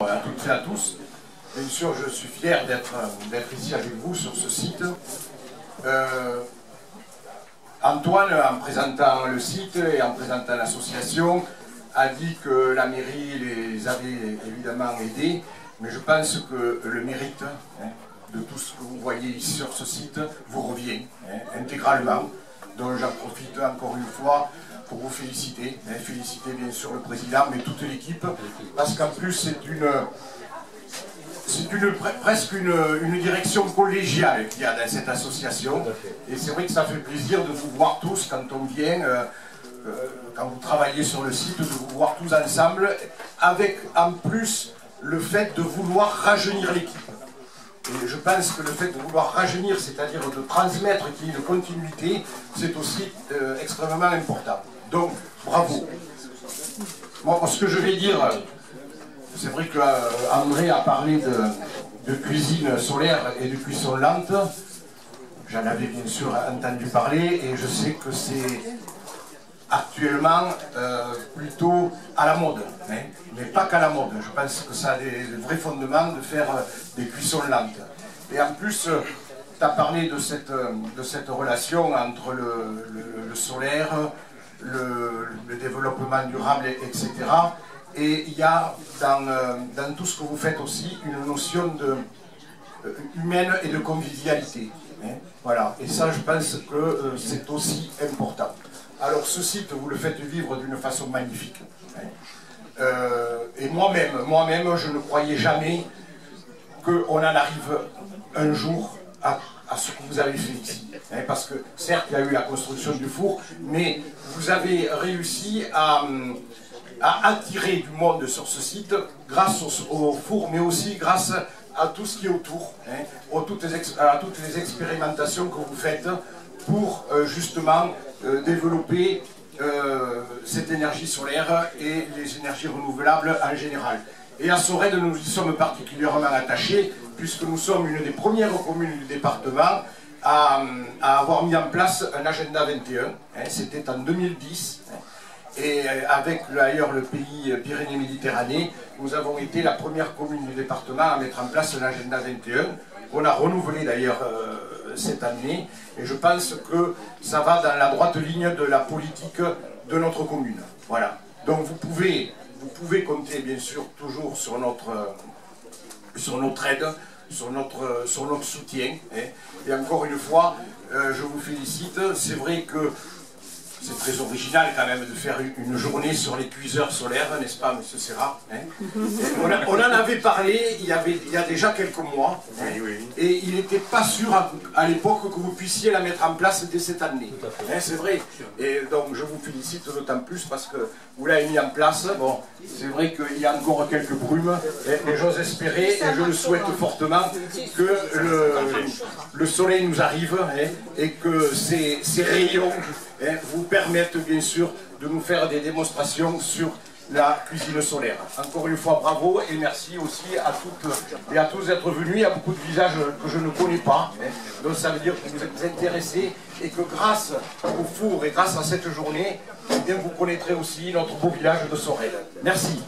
à toutes et à tous. Bien sûr, je suis fier d'être ici avec vous sur ce site. Antoine, en présentant le site et en présentant l'association, a dit que la mairie les avait évidemment aidés, mais je pense que le mérite de tout ce que vous voyez ici sur ce site vous revient intégralement. Donc j'en profite encore une fois pour vous féliciter, féliciter bien sûr le président, mais toute l'équipe, parce qu'en plus c'est presque une direction collégiale qu'il y a dans cette association, et c'est vrai que ça fait plaisir de vous voir tous quand on vient, quand vous travaillez sur le site, de vous voir tous ensemble, avec en plus le fait de vouloir rajeunir l'équipe. Et je pense que le fait de vouloir rajeunir, c'est-à-dire de transmettre qu'il y ait une continuité, c'est aussi extrêmement important. Donc, bravo. Moi, ce que je vais dire, c'est vrai qu'André a parlé de cuisine solaire et de cuisson lente. J'en avais bien sûr entendu parler et je sais que c'est actuellement plutôt à la mode, mais pas qu'à la mode. Je pense que ça a des vrais fondements de faire des cuissons lentes. Et en plus, tu as parlé de cette relation entre le solaire, le développement durable, etc. Et il y a dans tout ce que vous faites aussi une notion humaine et de convivialité. Voilà. Et ça, je pense que c'est aussi important. Alors ce site, vous le faites vivre d'une façon magnifique. Et moi-même, je ne croyais jamais qu'on en arrive un jour à ce que vous avez fait ici. Parce que certes, il y a eu la construction du four, mais vous avez réussi à attirer du monde sur ce site grâce au four, mais aussi grâce à tout ce qui est autour, à toutes les expérimentations que vous faites pour justement développer cette énergie solaire et les énergies renouvelables en général. Et à Sorède, nous y sommes particulièrement attachés, puisque nous sommes une des premières communes du département à avoir mis en place un agenda 21. C'était en 2010. Et avec d'ailleurs le pays Pyrénées-Méditerranée, nous avons été la première commune du département à mettre en place un agenda 21, qu'on a renouvelé d'ailleurs cette année. Et je pense que ça va dans la droite ligne de la politique de notre commune. Voilà. Donc vous pouvez compter bien sûr toujours sur notre aide, sur notre soutien. Et encore une fois, je vous félicite. C'est vrai que c'est très original quand même de faire une journée sur les cuiseurs solaires, n'est-ce pas, monsieur Serra? On en avait parlé il y a déjà quelques mois, et il n'était pas sûr à l'époque que vous puissiez la mettre en place dès cette année. C'est vrai. Et donc je vous félicite d'autant plus parce que vous l'avez mis en place. Bon, c'est vrai qu'il y a encore quelques brumes, et j'ose espérer, et je le souhaite fortement, que le soleil nous arrive et que ces rayons vous permettent bien sûr de nous faire des démonstrations sur la cuisine solaire. Encore une fois, bravo et merci aussi à toutes et à tous d'être venus. Il y a beaucoup de visages que je ne connais pas, donc ça veut dire que vous êtes intéressés et que grâce au four et grâce à cette journée, eh bien, vous connaîtrez aussi notre beau village de Sorède. Merci.